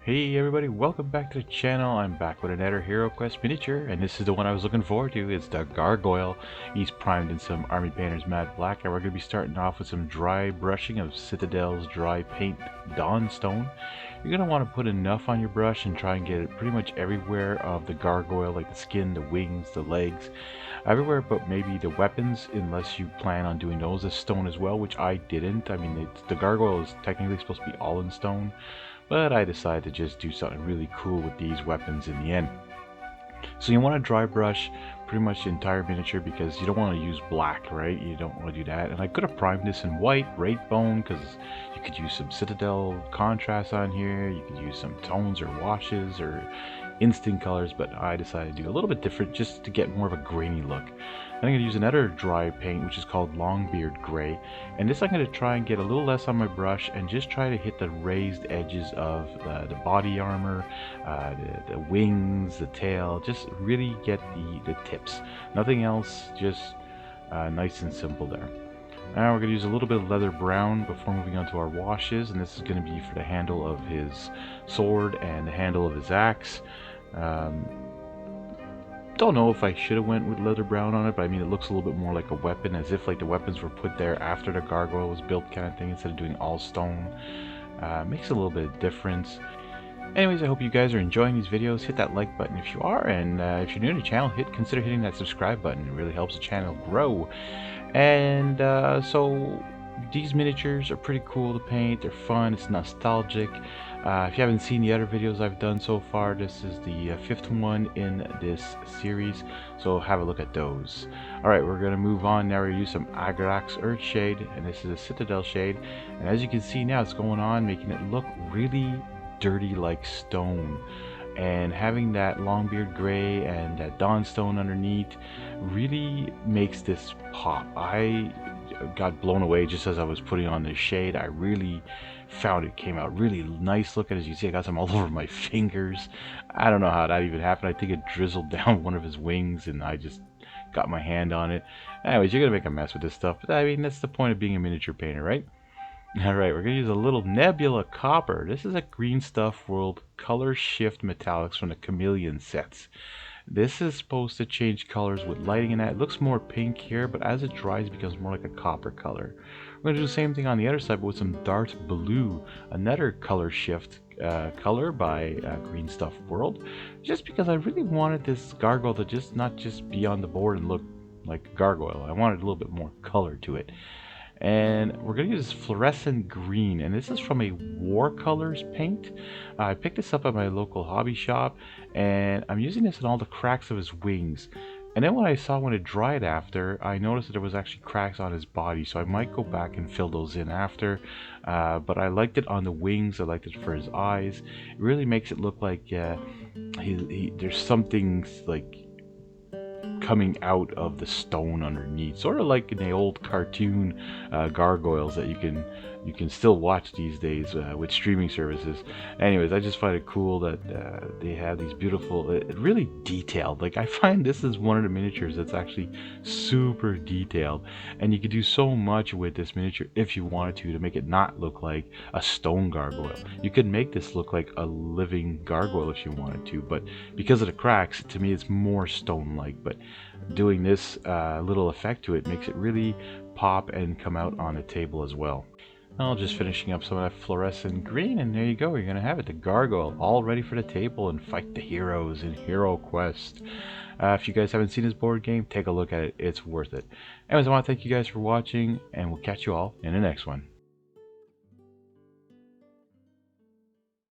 Hey everybody, welcome back to the channel. I'm back with another HeroQuest miniature, and this is the one I was looking forward to. It's the Gargoyle. He's primed in some Army Painter's Matte Black, and we're going to be starting off with some dry brushing of Citadel's Dry Paint Dawnstone. You're going to want to put enough on your brush and try and get it pretty much everywhere of the Gargoyle, like the skin, the wings, the legs, everywhere but maybe the weapons, unless you plan on doing those as stone as well, which I didn't. I mean, the Gargoyle is technically supposed to be all in stone, but I decided to just do something really cool with these weapons in the end. So you want to dry brush pretty much the entire miniature because you don't want to use black, right? You don't want to do that. And I could have primed this in white, right bone, because you could use some Citadel contrast on here. You could use some tones or washes or instant colors, but I decided to do a little bit different just to get more of a grainy look. Then I'm going to use another dry paint, which is called Longbeard Gray, and this I'm going to try and get a little less on my brush and just try to hit the raised edges of the body armor, the wings, the tail, just really get the tips. Nothing else, just nice and simple there. Now we're going to use a little bit of leather brown before moving on to our washes, and this is going to be for the handle of his sword and the handle of his axe. Don't know if I should have went with leather brown on it, but I mean it looks a little bit more like a weapon, as if like the weapons were put there after the gargoyle was built kind of thing, instead of doing all stone. Makes a little bit of difference. Anyways, I hope you guys are enjoying these videos. Hit that like button if you are, and if you're new to the channel, consider hitting that subscribe button. It really helps the channel grow. And so these miniatures are pretty cool to paint. They're fun. It's nostalgic. If you haven't seen the other videos I've done so far, this is the fifth one in this series, so have a look at those. Alright, we're going to move on now. We're going to use some Agrax Earth Shade, and this is a Citadel shade. And as you can see now, it's going on, making it look really dirty like stone. And having that Longbeard Gray and that Dawnstone underneath really makes this pop. I got blown away just as I was putting on this shade. I really found it came out really nice looking. As you see, I got some all over my fingers. I don't know how that even happened. I think it drizzled down one of his wings and I just got my hand on it. Anyways, you're gonna make a mess with this stuff, but I mean that's the point of being a miniature painter, right? Alright, we're going to use a little Nebula Copper. This is a Green Stuff World Colorshift Metallics from the Chameleon sets. This is supposed to change colors with lighting and that. It looks more pink here, but as it dries it becomes more like a copper color. We're going to do the same thing on the other side, but with some Dark Blue, another Colorshift color by Green Stuff World. Just because I really wanted this gargoyle to just not just be on the board and look like a gargoyle. I wanted a little bit more color to it. And we're going to use fluorescent green, and this is from a War Colors paint. I picked this up at my local hobby shop, and I'm using this in all the cracks of his wings. And then when I saw when it dried after, I noticed that there was actually cracks on his body, so I might go back and fill those in after. But I liked it on the wings, I liked it for his eyes. It really makes it look like there's something like coming out of the stone underneath, sort of like in the old cartoon gargoyles that you can still watch these days with streaming services. Anyways, I just find it cool that they have these beautiful, really detailed. Like I find this is one of the miniatures that's actually super detailed, and you could do so much with this miniature if you wanted to make it not look like a stone gargoyle. You could make this look like a living gargoyle if you wanted to, but because of the cracks, to me it's more stone-like. But doing this little effect to it makes it really pop and come out on the table as well. Now just finishing up some of that fluorescent green, and there you go, you're gonna have it, the gargoyle, all ready for the table and fight the heroes in HeroQuest. If you guys haven't seen this board game, take a look at it, it's worth it. Anyways, I want to thank you guys for watching, and we'll catch you all in the next one.